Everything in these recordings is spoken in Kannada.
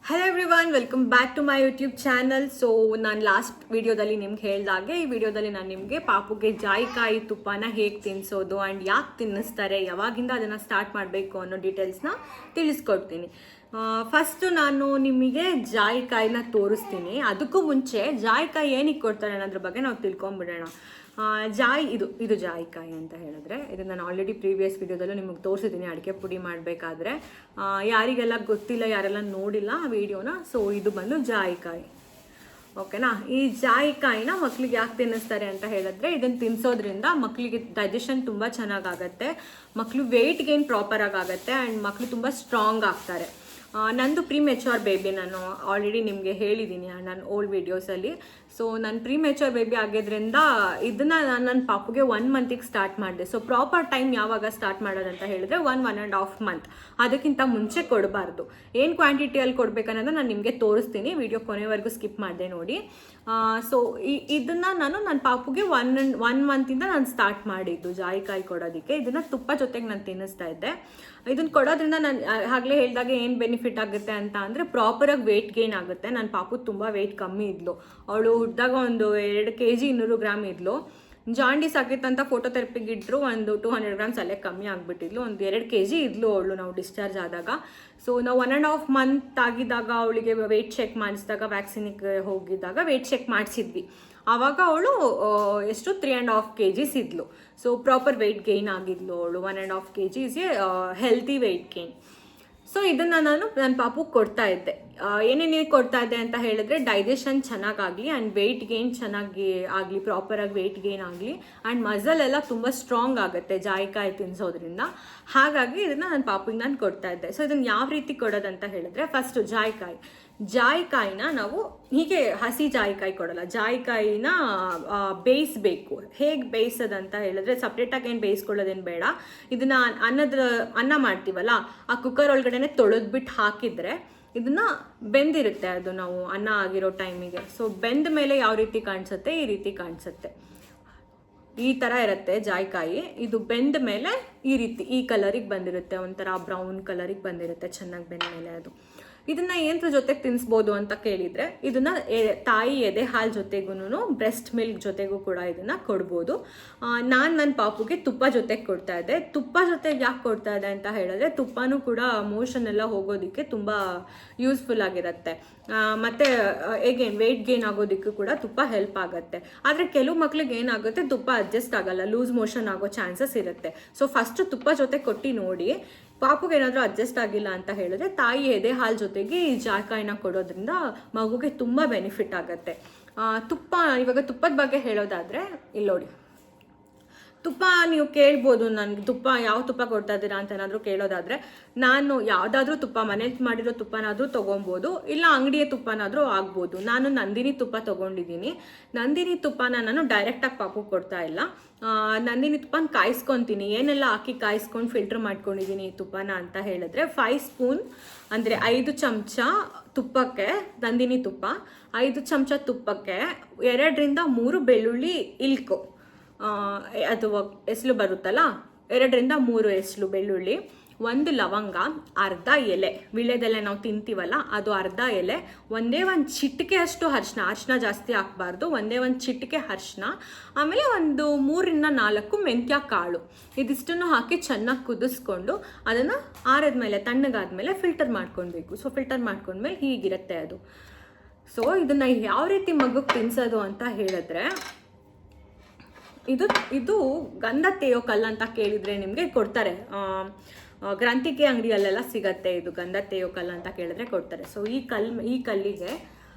Hello everyone, welcome back to my YouTube channel. So ನಾನು ಲಾಸ್ಟ್ ವಿಡಿಯೋದಲ್ಲಿ ನಿಮ್ಗೆ ಹೇಳಿದಾಗೆ ಈ ವಿಡಿಯೋದಲ್ಲಿ ನಾನು ನಿಮಗೆ ಪಾಪುಗೆ ಜಾಯಿಕಾಯಿ ತುಪ್ಪನ ಹೇಗೆ ತಿನ್ನಿಸೋದು ಆ್ಯಂಡ್ ಯಾಕೆ ತಿನ್ನಿಸ್ತಾರೆ, ಯಾವಾಗಿಂದ ಅದನ್ನು ಸ್ಟಾರ್ಟ್ ಮಾಡಬೇಕು ಅನ್ನೋ ಡೀಟೇಲ್ಸ್ನ ತಿಳಿಸ್ಕೊಡ್ತೀನಿ. ಫಸ್ಟು ನಾನು ನಿಮಗೆ ಜಾಯಿಕಾಯಿನ ತೋರಿಸ್ತೀನಿ. ಅದಕ್ಕೂ ಮುಂಚೆ ಜಾಯಿಕಾಯಿ ಏನಕ್ಕೆ ಕೊಡ್ತಾರೆ ಅನ್ನೋದ್ರ ಬಗ್ಗೆ ನಾವು ತಿಳ್ಕೊಂಬಿಡೋಣ. ಇದು ಜಾಯಿಕಾಯಿ ಅಂತ ಹೇಳಿದ್ರೆ ಇದು ನಾನು ಆಲ್ರೆಡಿ ಪ್ರೀವಿಯಸ್ ವಿಡಿಯೋದಲ್ಲೂ ನಿಮಗೆ ತೋರಿಸಿದ್ದೀನಿ ಅಡಿಕೆ ಪುಡಿ ಮಾಡಬೇಕಾದ್ರೆ. ಯಾರಿಗೆಲ್ಲ ಗೊತ್ತಿಲ್ಲ, ಯಾರೆಲ್ಲ ನೋಡಿಲ್ಲ ಆ ವಿಡಿಯೋನ, ಸೊ ಇದು ಬಂದು ಜಾಯಿಕಾಯಿ. ಓಕೆನಾ. ಈ ಜಾಯಿಕಾಯಿನ ಮಕ್ಕಳಿಗೆ ಯಾಕೆ ತಿನ್ನಿಸ್ತಾರೆ ಅಂತ ಹೇಳಿದ್ರೆ, ಇದನ್ನು ತಿನ್ನಿಸೋದ್ರಿಂದ ಮಕ್ಕಳಿಗೆ ಡೈಜೆಷನ್ ತುಂಬ ಚೆನ್ನಾಗಾಗತ್ತೆ, ಮಕ್ಕಳು ವೆಯ್ಟ್ ಗೇನ್ ಪ್ರಾಪರಾಗಿ ಆಗುತ್ತೆ ಆ್ಯಂಡ್ ಮಕ್ಕಳು ತುಂಬ ಸ್ಟ್ರಾಂಗ್ ಆಗ್ತಾರೆ. ನಂದು ಪ್ರೀ ಮೆಚೂರ್ ಬೇಬಿ, ನಾನು ಆಲ್ರೆಡಿ ನಿಮಗೆ ಹೇಳಿದ್ದೀನಿ ನನ್ನ ಓಲ್ಡ್ ವೀಡಿಯೋಸಲ್ಲಿ. ಸೊ ನಾನು ಪ್ರೀ ಮೆಚೂರ್ ಬೇಬಿ ಆಗಿದ್ದರಿಂದ ಇದನ್ನು ನಾನು ನನ್ನ ಪಾಪುಗೆ 1 ಮಂತಿಗೆ ಸ್ಟಾರ್ಟ್ ಮಾಡಿದೆ. ಸೊ ಪ್ರಾಪರ್ ಟೈಮ್ ಯಾವಾಗ ಸ್ಟಾರ್ಟ್ ಮಾಡೋದಂತ ಹೇಳಿದ್ರೆ 1.5 ಮಂತ್, ಅದಕ್ಕಿಂತ ಮುಂಚೆ ಕೊಡಬಾರ್ದು. ಏನು ಕ್ವಾಂಟಿಟಿಯಲ್ಲಿ ಕೊಡಬೇಕನ್ನೋದು ನಾನು ನಿಮಗೆ ತೋರಿಸ್ತೀನಿ, ವಿಡಿಯೋ ಕೊನೆವರೆಗೂ ಸ್ಕಿಪ್ ಮಾಡಿದೆ ನೋಡಿ. ಸೊ ಇದನ್ನು ನನ್ನ ಪಾಪುಗೆ 1 ಮಂತಿಂದ ನಾನು ಸ್ಟಾರ್ಟ್ ಮಾಡಿದ್ದು ಜಾಯಿಕಾಯಿ ಕೊಡೋದಕ್ಕೆ. ಇದನ್ನು ತುಪ್ಪ ಜೊತೆಗೆ ನಾನು ತಿನ್ನಿಸ್ತಾ ಇದ್ದೆ. ಇದನ್ನು ಕೊಡೋದ್ರಿಂದ ನಾನು ಆಗಲೇ ಹೇಳಿದಾಗ ಏನು ಬೆನಿಫಿಟ್ ಆಗುತ್ತೆ ಅಂತ ಅಂದರೆ, ಪ್ರಾಪರಾಗಿ ವೆಯ್ಟ್ ಗೇನ್ ಆಗುತ್ತೆ. ನನ್ನ ಪಾಪು ತುಂಬ ವೆಯ್ಟ್ ಕಮ್ಮಿ ಇದ್ಲು, ಅವಳು ಹುಟ್ಟಿದಾಗ ಒಂದು 2 kg 200 ಗ್ರಾಮ್ ಇದ್ಲು. ಜಾಂಡೀಸ್ ಆಗಿತ್ತಂತ ಫೋಟೋ ಥೆರಪಿಗೆ ಇಟ್ಟರು, ಒಂದು 200 ಗ್ರಾಮ್ಸ್ ಅಲ್ಲೇ ಕಮ್ಮಿ ಆಗಿಬಿಟ್ಟಿದ್ಲು. ಒಂದು 2 kg ಇದ್ಲು ಅವಳು ನಾವು ಡಿಸ್ಚಾರ್ಜ್ ಆದಾಗ. ಸೊ ನಾವು 1.5 ಮಂತ್ ಆಗಿದ್ದಾಗ ಅವಳಿಗೆ ವೆಯ್ಟ್ ಚೆಕ್ ಮಾಡಿಸಿದಾಗ, ವ್ಯಾಕ್ಸಿನಿಗೆ ಹೋಗಿದ್ದಾಗ ವೆಯ್ಟ್ ಚೆಕ್ ಮಾಡಿಸಿದ್ವಿ. ಆವಾಗ ಅವಳು ಎಷ್ಟು 3.5 kgs ಇದ್ಲು. ಸೊ ಪ್ರಾಪರ್ ವೆಯ್ಟ್ ಗೇನ್ ಆಗಿದ್ಲು ಅವಳು. 1.5 kgsಗೆ ಹೆಲ್ತಿ ವೆಯ್ಟ್ ಗೇನ್. ಸೊ ಇದನ್ನು ನಾನು ನನ್ನ ಪಾಪುಗೆ ಕೊಡ್ತಾ ಇದ್ದೆ. ಏನೇನು ಕೊಡ್ತಾ ಇದ್ದೆ ಅಂತ ಹೇಳಿದ್ರೆ, ಡೈಜೆಷನ್ ಚೆನ್ನಾಗಾಗಲಿ ಆ್ಯಂಡ್ ವೆಯ್ಟ್ ಗೇನ್ ಚೆನ್ನಾಗಿ ಆಗಲಿ, ಪ್ರಾಪರಾಗಿ ವೆಯ್ಟ್ ಗೇನ್ ಆಗಲಿ ಆ್ಯಂಡ್ ಮಸಲ್ ಎಲ್ಲ ತುಂಬ ಸ್ಟ್ರಾಂಗ್ ಆಗುತ್ತೆ ಜಾಯಿಕಾಯಿ ತಿನ್ನಿಸೋದ್ರಿಂದ. ಹಾಗಾಗಿ ಇದನ್ನು ನನ್ನ ಪಾಪಿಗೆ ನಾನು ಕೊಡ್ತಾ ಇದ್ದೆ. ಸೊ ಇದನ್ನು ಯಾವ ರೀತಿ ಕೊಡೋದಂತ ಹೇಳಿದ್ರೆ, ಫಸ್ಟು ಜಾಯಿಕಾಯಿನ ನಾವು ಹೀಗೆ ಹಸಿ ಜಾಯಿಕಾಯಿ ಕೊಡೋಲ್ಲ, ಜಾಯಿಕಾಯಿನ ಬೇಯಿಸಬೇಕು. ಹೇಗೆ ಬೇಯಿಸೋದಂತ ಹೇಳಿದ್ರೆ, ಸಪ್ರೇಟಾಗಿ ಏನು ಬೇಯಿಸ್ಕೊಳ್ಳೋದೇನು ಬೇಡ. ಇದನ್ನು ಅನ್ನ ಮಾಡ್ತೀವಲ್ಲ, ಆ ಕುಕ್ಕರ್ ಒಳಗಡೆ ತೊಳೆದ್ಬಿಟ್ಟು ಹಾಕಿದರೆ ಇದನ್ನು ಬೆಂದಿರುತ್ತೆ ಅದು, ನಾವು ಅನ್ನ ಆಗಿರೋ ಟೈಮಿಗೆ. ಸೊ ಬೆಂದ ಮೇಲೆ ಯಾವ ರೀತಿ ಕಾಣಿಸುತ್ತೆ, ಈ ರೀತಿ ಕಾಣಿಸುತ್ತೆ, ಈ ಥರ ಇರುತ್ತೆ ಜಾಯಿಕಾಯಿ. ಇದು ಬೆಂದ ಮೇಲೆ ಈ ಕಲರಿಗೆ ಬಂದಿರುತ್ತೆ, ಒಂಥರ ಬ್ರೌನ್ ಕಲರಿಗೆ ಬಂದಿರುತ್ತೆ ಚೆನ್ನಾಗಿ ಬೆಂದ ಮೇಲೆ. ಅದು ಇದನ್ನು ಏನರ ಜೊತೆಗೆ ತಿನ್ನಿಸ್ಬೋದು ಅಂತ ಕೇಳಿದರೆ, ಇದನ್ನು ತಾಯಿ ಎದೆ ಹಾಲು ಜೊತೆಗೂ ಬ್ರೆಸ್ಟ್ ಮಿಲ್ಕ್ ಜೊತೆಗೂ ಕೂಡ ಇದನ್ನು ಕೊಡ್ಬೋದು. ನಾನು ನನ್ನ ಪಾಪುಗೆ ತುಪ್ಪ ಜೊತೆಗೆ ಕೊಡ್ತಾ ಇದ್ದೆ. ತುಪ್ಪ ಜೊತೆಗೆ ಯಾಕೆ ಕೊಡ್ತಾ ಇದ್ದೆ ಅಂತ ಹೇಳಿದ್ರೆ, ತುಪ್ಪನೂ ಕೂಡ ಮೋಷನ್ ಎಲ್ಲ ಹೋಗೋದಕ್ಕೆ ತುಂಬ ಯೂಸ್ಫುಲ್ ಆಗಿರುತ್ತೆ. ಮತ್ತು ಎಗೇನ್ ವೆಯ್ಟ್ ಗೇನ್ ಆಗೋದಕ್ಕೂ ಕೂಡ ತುಪ್ಪ ಹೆಲ್ಪ್ ಆಗುತ್ತೆ. ಆದರೆ ಕೆಲವು ಮಕ್ಳಿಗೆ ಏನಾಗುತ್ತೆ, ತುಪ್ಪ ಅಡ್ಜಸ್ಟ್ ಆಗಲ್ಲ, ಲೂಸ್ ಮೋಷನ್ ಆಗೋ ಚಾನ್ಸಸ್ ಇರುತ್ತೆ. ಸೊ ಫಸ್ಟು ತುಪ್ಪ ಜೊತೆ ಕೊಟ್ಟು ನೋಡಿ. ಪಾಪುಗೆ ಏನಾದರೂ ಅಡ್ಜಸ್ಟ್ ಆಗಿಲ್ಲ ಅಂತ ಹೇಳಿದ್ರೆ, ತಾಯಿ ಎದೆ ಹಾಲು ಜೊತೆಗೆ ಈ ಜಾಯಿಕಾಯಿನ ಕೊಡೋದ್ರಿಂದ ಮಗುಗೆ ತುಂಬ ಬೆನಿಫಿಟ್ ಆಗುತ್ತೆ. ಇವಾಗ ತುಪ್ಪದ ಬಗ್ಗೆ ಹೇಳೋದಾದರೆ, ಇಲ್ಲಿ ನೋಡಿ, ತುಪ್ಪ ನೀವು ಕೇಳ್ಬೋದು, ನನಗೆ ತುಪ್ಪ ಯಾವ ತುಪ್ಪ ಕೊಡ್ತಾ ಇದ್ದೀರಾ ಅಂತ ಏನಾದರೂ ಕೇಳೋದಾದರೆ, ನಾನು ಯಾವುದಾದ್ರೂ ತುಪ್ಪ, ಮನೇಲಿ ಮಾಡಿರೋ ತುಪ್ಪನಾದರೂ ತೊಗೊಬೋದು, ಇಲ್ಲ ಅಂಗಡಿಯ ತುಪ್ಪನಾದರೂ ಆಗ್ಬೋದು. ನಾನು ನಂದಿನಿ ತುಪ್ಪ ತೊಗೊಂಡಿದ್ದೀನಿ. ನಂದಿನಿ ತುಪ್ಪನ ನಾನು ಡೈರೆಕ್ಟಾಗಿ ಪಾಪುಗೆ ಕೊಡ್ತಾ ಇಲ್ಲ. ನಂದಿನಿ ತುಪ್ಪನ ಕಾಯಿಸ್ಕೊತೀನಿ, ಏನೆಲ್ಲ ಹಾಕಿ ಕಾಯಿಸ್ಕೊಂಡು ಫಿಲ್ಟ್ರ್ ಮಾಡ್ಕೊಂಡಿದ್ದೀನಿ ಈ ತುಪ್ಪನ ಅಂತ ಹೇಳಿದ್ರೆ, 5 ಸ್ಪೂನ್ ಅಂದರೆ 5 ಚಮಚ ತುಪ್ಪಕ್ಕೆ, ನಂದಿನಿ ತುಪ್ಪ 5 ಚಮಚ ತುಪ್ಪಕ್ಕೆ 2ರಿಂದ 3 ಬೆಳ್ಳುಳ್ಳಿ ಇಲ್ಕು, ಅದು ಎಸ್ಲು ಬರುತ್ತಲ್ಲ, 2ರಿಂದ 3 ಎಸ್ಲು ಬೆಳ್ಳುಳ್ಳಿ, 1 ಲವಂಗ, ಅರ್ಧ ಎಲೆ, ವಿಳ್ಯದೆಲೆ ನಾವು ತಿಂತೀವಲ್ಲ ಅದು ಅರ್ಧ ಎಲೆ, ಒಂದೇ ಒಂದು ಚಿಟಿಕೆ ಅಷ್ಟು ಅರಿಶಿನ ಜಾಸ್ತಿ ಹಾಕಬಾರ್ದು, ಒಂದೇ ಒಂದು ಚಿಟಿಕೆ ಅರಿಶಿನ, ಆಮೇಲೆ ಒಂದು 3ರಿಂದ 4 ಮೆಂತ್ಯ ಕಾಳು. ಇದಿಷ್ಟನ್ನು ಹಾಕಿ ಚೆನ್ನಾಗಿ ಕುದಿಸ್ಕೊಂಡು ಅದನ್ನು ಆರಿದ್ಮೇಲೆ, ತಣ್ಣಗಾದ್ಮೇಲೆ ಫಿಲ್ಟರ್ ಮಾಡ್ಕೊಳ್ಬೇಕು. ಸೊ ಫಿಲ್ಟರ್ ಮಾಡ್ಕೊಂಡ್ಮೇಲೆ ಹೀಗಿರುತ್ತೆ ಅದು. ಸೊ ಇದನ್ನು ಯಾವ ರೀತಿ ಮಗುಗೆ ತಿನ್ನಿಸೋದು ಅಂತ ಹೇಳಿದ್ರೆ, ಇದು ಗಂಧ ತೇಯೋ ಕಲ್ಲು ಅಂತ ಕೇಳಿದರೆ ನಿಮಗೆ ಕೊಡ್ತಾರೆ, ಗ್ರಂಥಿಕೆ ಅಂಗಡಿಯಲ್ಲೆಲ್ಲ ಸಿಗತ್ತೆ. ಇದು ಗಂಧ ತೇಯೋ ಕಲ್ಲು ಅಂತ ಕೇಳಿದ್ರೆ ಕೊಡ್ತಾರೆ. ಸೊ ಈ ಕಲ್ಲಿಗೆ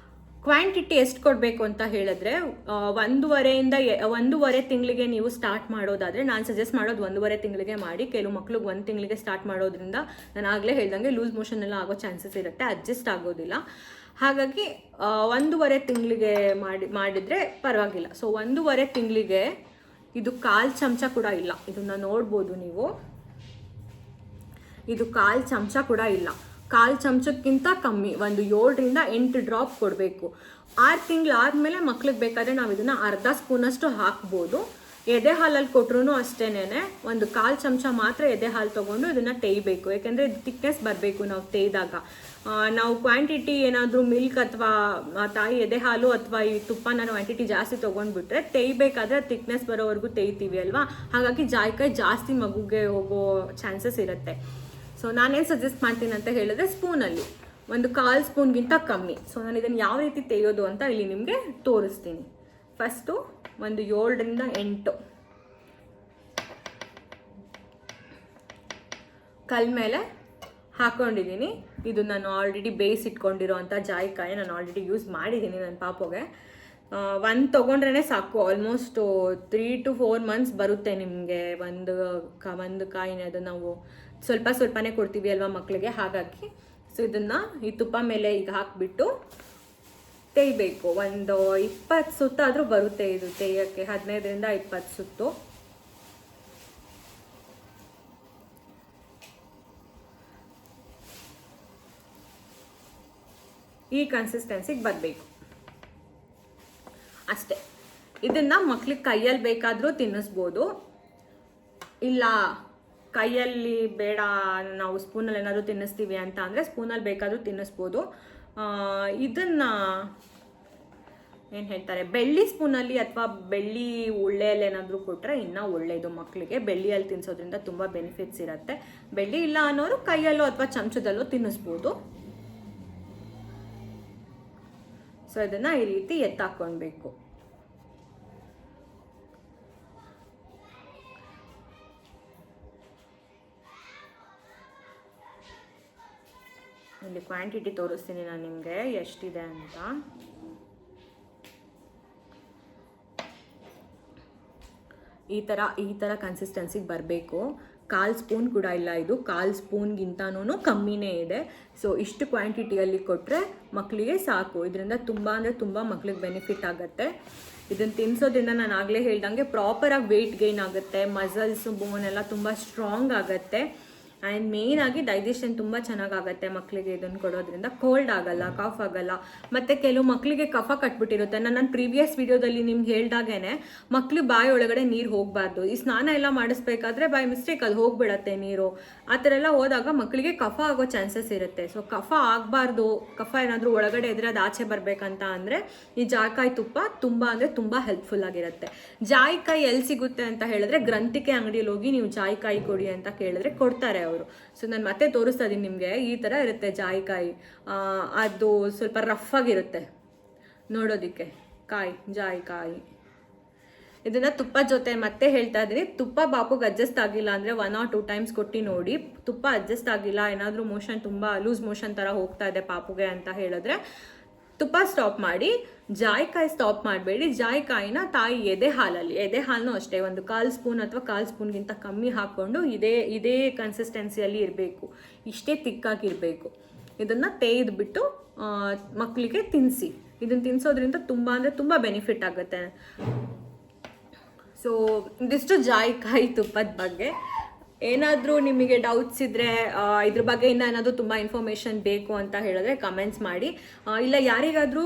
ಕ್ವಾಂಟಿಟಿ ಎಷ್ಟು ಕೊಡಬೇಕು ಅಂತ ಹೇಳಿದ್ರೆ, 1.5 ತಿಂಗಳಿಗೆ ನೀವು ಸ್ಟಾರ್ಟ್ ಮಾಡೋದಾದರೆ, ನಾನು ಸಜೆಸ್ಟ್ ಮಾಡೋದು 1.5 ತಿಂಗಳಿಗೆ ಮಾಡಿ. ಕೆಲವು ಮಕ್ಳಿಗೆ 1 ತಿಂಗಳಿಗೆ ಸ್ಟಾರ್ಟ್ ಮಾಡೋದ್ರಿಂದ, ನಾನು ಆಗಲೇ ಹೇಳ್ದಂಗೆ ಲೂಸ್ ಮೋಷನ್ ಎಲ್ಲ ಆಗೋ ಚಾನ್ಸಸ್ ಇರುತ್ತೆ, ಅಡ್ಜಸ್ಟ್ ಆಗೋದಿಲ್ಲ. ಹಾಗಾಗಿ 1.5 ತಿಂಗಳಿಗೆ ಮಾಡಿದರೆ ಪರವಾಗಿಲ್ಲ. ಸೊ 1.5 ತಿಂಗಳಿಗೆ ಇದು 1/4 ಚಮಚ ಕೂಡ ಇಲ್ಲ, ಇದನ್ನು ನೋಡ್ಬೋದು ನೀವು, ಇದು 1/4 ಚಮಚ ಕೂಡ ಇಲ್ಲ, 1/4 ಚಮಚಕ್ಕಿಂತ ಕಮ್ಮಿ, ಒಂದು 7ರಿಂದ 8 ಡ್ರಾಪ್ ಕೊಡಬೇಕು. 6 ತಿಂಗಳು ಆದಮೇಲೆ ಮಕ್ಳಿಗೆ ಬೇಕಾದರೆ ನಾವು ಇದನ್ನು ಅರ್ಧ ಸ್ಪೂನಷ್ಟು ಹಾಕ್ಬೋದು. ಎದೆ ಹಾಲಲ್ಲಿ ಕೊಟ್ಟರು ಅಷ್ಟೇನೆ, ಒಂದು 1/4 ಚಮಚ ಮಾತ್ರ ಎದೆ ಹಾಲು ತೊಗೊಂಡು ಇದನ್ನು ತೇಯ್ಬೇಕು. ಯಾಕೆಂದರೆ ಇದು ಥಿಕ್ನೆಸ್ ಬರಬೇಕು ನಾವು ತೇಯ್ದಾಗ. ನಾವು ಕ್ವಾಂಟಿಟಿ ಏನಾದರೂ ಮಿಲ್ಕ್ ಅಥವಾ ತಾಯಿ ಎದೆ ಹಾಲು ಅಥವಾ ಈ ತುಪ್ಪನ ಕ್ವಾಂಟಿಟಿ ಜಾಸ್ತಿ ತೊಗೊಂಡ್ಬಿಟ್ರೆ ತೇಯ್ಬೇಕಾದ್ರೆ ಥಿಕ್ನೆಸ್ ಬರೋವರೆಗೂ ತೇಯ್ತೀವಿ ಅಲ್ವಾ, ಹಾಗಾಗಿ ಜಾಯಿಕಾಯಿ ಜಾಸ್ತಿ ಮಗುಗೆ ಹೋಗೋ ಚಾನ್ಸಸ್ ಇರುತ್ತೆ. ಸೊ ನಾನೇನು ಸಜೆಸ್ಟ್ ಮಾಡ್ತೀನಿ ಅಂತ ಹೇಳಿದ್ರೆ ಸ್ಪೂನಲ್ಲಿ ಒಂದು 1/4 ಸ್ಪೂನ್ಗಿಂತ ಕಮ್ಮಿ. ಸೊ ನಾನು ಇದನ್ನು ಯಾವ ರೀತಿ ತೆಗೆಯೋದು ಅಂತ ಇಲ್ಲಿ ನಿಮಗೆ ತೋರಿಸ್ತೀನಿ. ಫಸ್ಟು ಒಂದು 7ರಿಂದ 8 ಕಲ್ ಮೇಲೆ ಹಾಕ್ಕೊಂಡಿದ್ದೀನಿ. ಇದು ನಾನು ಆಲ್ರೆಡಿ ಬೇಯಿಸಿಟ್ಕೊಂಡಿರೋ ಅಂಥ ಜಾಯಿಕಾಯಿ ನಾನು ಆಲ್ರೆಡಿ ಯೂಸ್ ಮಾಡಿದ್ದೀನಿ ನನ್ನ ಪಾಪುಗೆ. ಒಂದು ತೊಗೊಂಡ್ರೇ ಸಾಕು, ಆಲ್ಮೋಸ್ಟ್ 3 to 4 months ಬರುತ್ತೆ ನಿಮಗೆ ಒಂದು ಕಾಯಿನ. ಅದು ನಾವು ಸ್ವಲ್ಪನೇ ಕೊಡ್ತೀವಿ ಅಲ್ವಾ ಮಕ್ಕಳಿಗೆ, ಹಾಗಾಗಿ ಸೊ ಇದನ್ನು ಈ ತುಪ್ಪ ಮೇಲೆ ಈಗ ಹಾಕಿಬಿಟ್ಟು ತೇಯ್ಬೇಕು. ಒಂದು 20 ಸುತ್ತಾದರೂ ಬರುತ್ತೆ ಇದು ತೇಯೋಕ್ಕೆ, 15ರಿಂದ 20 ಸುತ್ತು. ಈ ಕನ್ಸಿಸ್ಟೆನ್ಸಿಗೆ ಬರಬೇಕು ಅಷ್ಟೇ. ಇದನ್ನು ಮಕ್ಳಿಗೆ ಕೈಯಲ್ಲಿ ಬೇಕಾದರೂ ತಿನ್ನಿಸ್ಬೋದು, ಇಲ್ಲ ಕೈಯಲ್ಲಿ ಬೇಡ ನಾವು ಸ್ಪೂನಲ್ಲಿ ಏನಾದರೂ ತಿನ್ನಿಸ್ತೀವಿ ಅಂತ ಅಂದರೆ ಸ್ಪೂನಲ್ಲಿ ಬೇಕಾದರೂ ತಿನ್ನಿಸ್ಬೋದು. ಇದನ್ನು ಏನು ಹೇಳ್ತಾರೆ, ಬೆಳ್ಳಿ ಸ್ಪೂನಲ್ಲಿ ಅಥವಾ ಬೆಳ್ಳಿ ಉಳ್ಳೆಯಲ್ಲಿ ಏನಾದರೂ ಕೊಟ್ಟರೆ ಇನ್ನೂ ಒಳ್ಳೆಯದು ಮಕ್ಕಳಿಗೆ. ಬೆಳ್ಳಿಯಲ್ಲಿ ತಿನ್ನಿಸೋದ್ರಿಂದ ತುಂಬ ಬೆನಿಫಿಟ್ಸ್ ಇರುತ್ತೆ. ಬೆಳ್ಳಿ ಇಲ್ಲ ಅನ್ನೋರು ಕೈಯಲ್ಲೋ ಅಥವಾ ಚಮಚದಲ್ಲೋ ತಿನ್ನಿಸ್ಬೋದು. ಸೊ ಇದನ್ನು ಈ ರೀತಿ ಎತ್ತಾಕ್ಕೊಳ್ಬೇಕು. ಇಲ್ಲಿ ಕ್ವಾಂಟಿಟಿ ತೋರಿಸ್ತೀನಿ ನಾನು ನಿಮಗೆ ಎಷ್ಟಿದೆ ಅಂತ. ಈ ಥರ ಕನ್ಸಿಸ್ಟೆನ್ಸಿಗೆ ಬರಬೇಕು. 1/4 ಸ್ಪೂನ್ ಕೂಡ ಇಲ್ಲ, ಇದು 1/4 ಸ್ಪೂನ್ಗಿಂತನೂ ಕಮ್ಮಿನೇ ಇದೆ. ಸೊ ಇಷ್ಟು ಕ್ವಾಂಟಿಟಿಯಲ್ಲಿ ಕೊಟ್ಟರೆ ಮಕ್ಕಳಿಗೆ ಸಾಕು. ಇದರಿಂದ ತುಂಬ ಅಂದರೆ ತುಂಬ ಮಕ್ಳಿಗೆ ಬೆನಿಫಿಟ್ ಆಗುತ್ತೆ. ಇದನ್ನು ತಿನ್ನಿಸೋದ್ರಿಂದ ನಾನು ಆಗಲೇ ಹೇಳ್ದಂಗೆ ಪ್ರಾಪರಾಗಿ ವೆಯ್ಟ್ ಗೈನ್ ಆಗುತ್ತೆ, ಮಸಲ್ಸ್ ಬೋನ್ ಎಲ್ಲ ತುಂಬ ಸ್ಟ್ರಾಂಗ್ ಆಗುತ್ತೆ. ಆ್ಯಂಡ್ ಮೇಯ್ನಾಗಿ ಡೈಜೆಷನ್ ತುಂಬ ಚೆನ್ನಾಗಾಗತ್ತೆ ಮಕ್ಕಳಿಗೆ ಇದನ್ನು ಕೊಡೋದ್ರಿಂದ. ಕೋಲ್ಡ್ ಆಗಲ್ಲ, ಕಾಫ್ ಆಗಲ್ಲ. ಮತ್ತು ಕೆಲವು ಮಕ್ಕಳಿಗೆ ಕಫ ಕಟ್ಬಿಟ್ಟಿರುತ್ತೆ. ನನ್ನ ಪ್ರೀವಿಯಸ್ ವಿಡಿಯೋದಲ್ಲಿ ನಿಮ್ಗೆ ಹೇಳ್ದಾಗೇ ಮಕ್ಕಳು ಬಾಯಿ ಒಳಗಡೆ ನೀರು ಹೋಗಬಾರ್ದು. ಈ ಸ್ನಾನ ಎಲ್ಲ ಮಾಡಿಸ್ಬೇಕಾದ್ರೆ ಬೈ ಮಿಸ್ಟೇಕ್ ಅದು ಹೋಗ್ಬಿಡತ್ತೆ ನೀರು. ಆ ಥರ ಎಲ್ಲ ಹೋದಾಗ ಮಕ್ಕಳಿಗೆ ಕಫ ಆಗೋ ಚಾನ್ಸಸ್ ಇರುತ್ತೆ. ಸೊ ಕಫ ಆಗಬಾರ್ದು, ಕಫ ಏನಾದರೂ ಒಳಗಡೆ ಇದ್ರೆ ಅದು ಆಚೆ ಬರಬೇಕಂತ ಅಂದರೆ ಈ ಜಾಯಿಕಾಯಿ ತುಪ್ಪ ತುಂಬ ಅಂದರೆ ತುಂಬ ಹೆಲ್ಪ್ಫುಲ್ ಆಗಿರುತ್ತೆ. ಜಾಯಿಕಾಯಿ ಎಲ್ಲಿ ಸಿಗುತ್ತೆ ಅಂತ ಹೇಳಿದ್ರೆ ಗ್ರಂಥಿಕೆ ಅಂಗಡಿಯಲ್ಲಿ ಹೋಗಿ ನೀವು ಜಾಯಿಕಾಯಿ ಕೊಡಿ ಅಂತ ಕೇಳಿದ್ರೆ ಕೊಡ್ತಾರೆ ಅವರು. ಸೊ ನಾನು ಮತ್ತೆ ತೋರಿಸ್ತಾ ಇದ್ದೀನಿ ನಿಮಗೆ. ಈ ಥರ ಇರುತ್ತೆ ಜಾಯಿಕಾಯಿ. ಅದು ಸ್ವಲ್ಪ ರಫ್ ಆಗಿರುತ್ತೆ ನೋಡೋದಕ್ಕೆ ಜಾಯಿಕಾಯಿ. ಇದನ್ನ ತುಪ್ಪದ ಜೊತೆ ಮತ್ತೆ ಹೇಳ್ತಾ ಇದ್ದೀನಿ, ತುಪ್ಪ ಬಾಪುಗೆ ಅಡ್ಜಸ್ಟ್ ಆಗಿಲ್ಲ ಅಂದರೆ 1 or 2 times ಕೊಟ್ಟು ನೋಡಿ. ತುಪ್ಪ ಅಡ್ಜಸ್ಟ್ ಆಗಿಲ್ಲ, ಏನಾದರೂ ಮೋಷನ್ ತುಂಬ ಲೂಸ್ ಮೋಷನ್ ಥರ ಹೋಗ್ತಾ ಇದೆ ಪಾಪುಗೆ ಅಂತ ಹೇಳಿದ್ರೆ ತುಪ್ಪ ಸ್ಟಾಪ್ ಮಾಡಿ. ಜಾಯಿಕಾಯಿ ಸ್ಟಾಪ್ ಮಾಡಬೇಡಿ. ಜಾಯಿಕಾಯಿನ ತಾಯಿ ಎದೆ ಹಾಲನ್ನು ಅಷ್ಟೇ ಒಂದು 1/4 ಸ್ಪೂನ್ ಅಥವಾ 1/4 ಸ್ಪೂನ್ಗಿಂತ ಕಮ್ಮಿ ಹಾಕ್ಕೊಂಡು ಇದೇ ಕನ್ಸಿಸ್ಟೆನ್ಸಿಯಲ್ಲಿ ಇರಬೇಕು, ಇಷ್ಟೇ ತಿಕ್ಕಾಗಿರಬೇಕು. ಇದನ್ನು ತೆಗೆದುಬಿಟ್ಟು ಮಕ್ಕಳಿಗೆ ತಿನ್ನಿಸಿ. ಇದನ್ನು ತಿನ್ನಿಸೋದ್ರಿಂದ ತುಂಬ ಅಂದರೆ ತುಂಬ ಬೆನಿಫಿಟ್ ಆಗುತ್ತೆ. ಸೊ ಇದಿಷ್ಟು ಜಾಯಿಕಾಯಿ ತುಪ್ಪದ ಬಗ್ಗೆ. ಏನಾದರೂ ನಿಮಗೆ ಡೌಟ್ಸ್ ಇದ್ದರೆ ಇದ್ರ ಬಗ್ಗೆ ಏನಾದರೂ ತುಂಬ ಇನ್ಫಾರ್ಮೇಷನ್ ಬೇಕು ಅಂತ ಹೇಳಿದ್ರೆ ಕಮೆಂಟ್ಸ್ ಮಾಡಿ. ಇಲ್ಲ ಯಾರಿಗಾದರೂ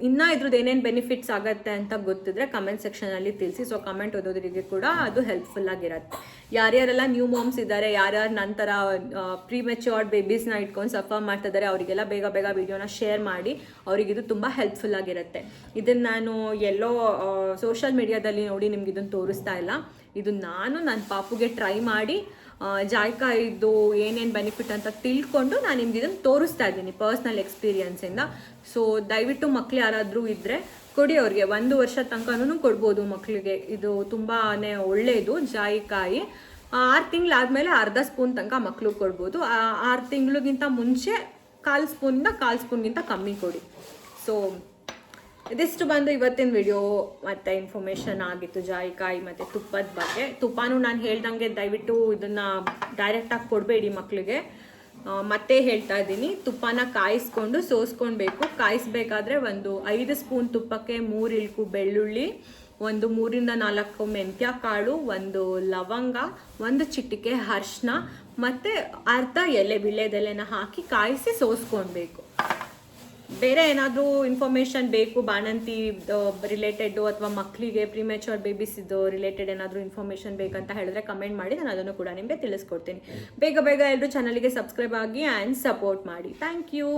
ಇನ್ನೂ ಇದ್ರದ್ದು ಏನೇನು ಬೆನಿಫಿಟ್ಸ್ ಆಗುತ್ತೆ ಅಂತ ಗೊತ್ತಿದ್ರೆ ಕಮೆಂಟ್ ಸೆಕ್ಷನಲ್ಲಿ ತಿಳಿಸಿ. ಸೊ ಕಮೆಂಟ್ ಓದೋದ್ರಿಗೆ ಕೂಡ ಅದು ಹೆಲ್ಪ್ಫುಲ್ ಆಗಿರುತ್ತೆ. ಯಾರ್ಯಾರೆಲ್ಲ ನ್ಯೂ ಮಾಮ್ಸ್ ಇದ್ದಾರೆ, ಯಾರ್ಯಾರು ನಂತರ ಪ್ರೀ ಮೆಚ್ಯೂರ್ಡ್ ಬೇಬೀಸ್ನ ಇಟ್ಕೊಂಡು ಸಫರ್ ಮಾಡ್ತಿದ್ದಾರೆ, ಅವರಿಗೆಲ್ಲ ಬೇಗ ವಿಡಿಯೋನ ಶೇರ್ ಮಾಡಿ. ಅವರಿಗಿದು ತುಂಬ ಹೆಲ್ಪ್ಫುಲ್ ಆಗಿರುತ್ತೆ. ಇದನ್ನು ನಾನು ಎಲ್ಲೋ ಸೋಷಿಯಲ್ ಮೀಡಿಯಾದಲ್ಲಿ ನೋಡಿ ನಿಮ್ಗೆ ಇದನ್ನು ತೋರಿಸ್ತಾ ಇಲ್ಲ. ಇದು ನಾನು ನನ್ನ ಪಾಪುಗೆ ಟ್ರೈ ಮಾಡಿ ಜಾಯಿಕಾಯಿದು ಏನೇನು ಬೆನಿಫಿಟ್ ಅಂತ ತಿಳ್ಕೊಂಡು ನಾನು ನಿಮ್ಗೆ ಇದನ್ನು ತೋರಿಸ್ತಾ ಇದ್ದೀನಿ ಪರ್ಸ್ನಲ್ ಎಕ್ಸ್ಪೀರಿಯನ್ಸಿಂದ. ಸೊ ದಯವಿಟ್ಟು ಮಕ್ಳು ಯಾರಾದರೂ ಇದ್ದರೆ ಕೊಡಿ, ಅವ್ರಿಗೆ 1 ವರ್ಷ ತನಕನೂ ಕೊಡ್ಬೋದು ಮಕ್ಕಳಿಗೆ. ಇದು ತುಂಬಾ ಒಳ್ಳೆಯದು ಜಾಯಿಕಾಯಿ. 6 ತಿಂಗಳಾದಮೇಲೆ ಅರ್ಧ ಸ್ಪೂನ್ ತನಕ ಮಕ್ಕಳು ಕೊಡ್ಬೋದು. 6 ತಿಂಗಳಿಗಿಂತ ಮುಂಚೆ 1/4 ಸ್ಪೂನಿಂದ 1/4 ಸ್ಪೂನ್ಗಿಂತ ಕಮ್ಮಿ ಕೊಡಿ. ಸೊ ಇದಿಷ್ಟು ಬಂದು ಇವತ್ತಿನ ವಿಡಿಯೋ ಮತ್ತು ಇನ್ಫಾರ್ಮೇಷನ್ ಆಗಿತ್ತು ಜಾಯಿಕಾಯಿ ಮತ್ತು ತುಪ್ಪದ ಬಗ್ಗೆ. ತುಪ್ಪನೂ ನಾನು ಹೇಳ್ದಂಗೆ ದಯವಿಟ್ಟು ಇದನ್ನು ಡೈರೆಕ್ಟಾಗಿ ಕೊಡಬೇಡಿ ಮಕ್ಕಳಿಗೆ. ಮತ್ತೆ ಹೇಳ್ತಾ ಇದ್ದೀನಿ, ತುಪ್ಪನ ಕಾಯಿಸ್ಕೊಂಡು ಸೋಸ್ಕೊಳ್ಬೇಕು. ಕಾಯಿಸ್ಬೇಕಾದ್ರೆ ಒಂದು 5 ಸ್ಪೂನ್ ತುಪ್ಪಕ್ಕೆ 3 ಇಳ್ಕು ಬೆಳ್ಳುಳ್ಳಿ, ಒಂದು 3 ರಿಂದ 4 ಮೆಂತ್ಯ ಕಾಳು, 1 ಲವಂಗ, 1 ಚಿಟಿಕೆ ಅರಿಶಿನ ಮತ್ತು ಅರ್ಧ ಎಲೆ ವಿಳ್ಯದೆಲೆನ ಹಾಕಿ ಕಾಯಿಸಿ ಸೋಸ್ಕೊಳ್ಬೇಕು. ಬೇರೆ ಏನಾದರೂ ಇನ್ಫಾರ್ಮೇಷನ್ ಬೇಕು ಬಾಣಂತಿ ರಿಲೇಟೆಡ್ ಅಥವಾ ಮಕ್ಕಳಿಗೆ ಪ್ರಿಮೆಚೂರ್ ಬೇಬೀಸ್ ಇದು ರಿಲೇಟೆಡ್ ಏನಾದರೂ ಇನ್ಫಾರ್ಮೇಷನ್ ಬೇಕಂತ ಹೇಳಿದ್ರೆ ಕಮೆಂಟ್ ಮಾಡಿ, ನಾನು ಅದನ್ನು ಕೂಡ ನಿಮಗೆ ತಿಳಿಸ್ಕೊಡ್ತೀನಿ. ಬೇಗ ಎಲ್ಲರೂ ಚಾನಲ್ಗೆ ಸಬ್ಸ್ಕ್ರೈಬ್ ಆಗಿ ಆ್ಯಂಡ್ ಸಪೋರ್ಟ್ ಮಾಡಿ. Thank you.